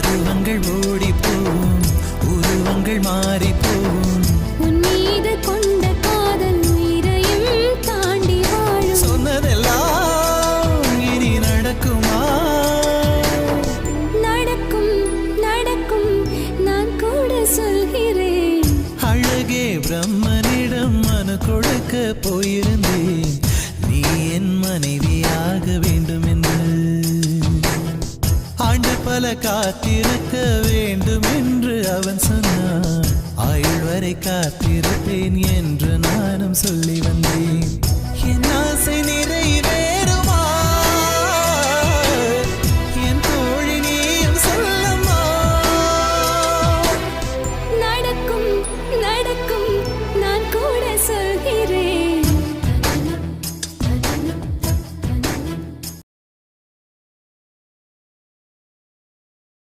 பருவங்கள் ஓடிப்போம், உருவங்கள் மாறிப்போம். உன் மீது கொண்ட காதல் உயிரையும் தாண்டி வாழும். சொன்னதெல்லாம் இனி நடக்குமா? நடக்கும் நடக்கும், நான் கூட சொல்கிறேன். அழகே பிரம்மனிடம் மனு கொடுக்க போயிருந்தேன், நீ என் மனைவியாக வேண்டும் என்று. ஆண்டு பல காத்திருக்க வேண்டும் என்று அவன் சொன்னான், ஆயுள் வரை காத்திருப்பேன் என்று நானும் சொல்லி வந்தேன். என் ஆசை நிறைவே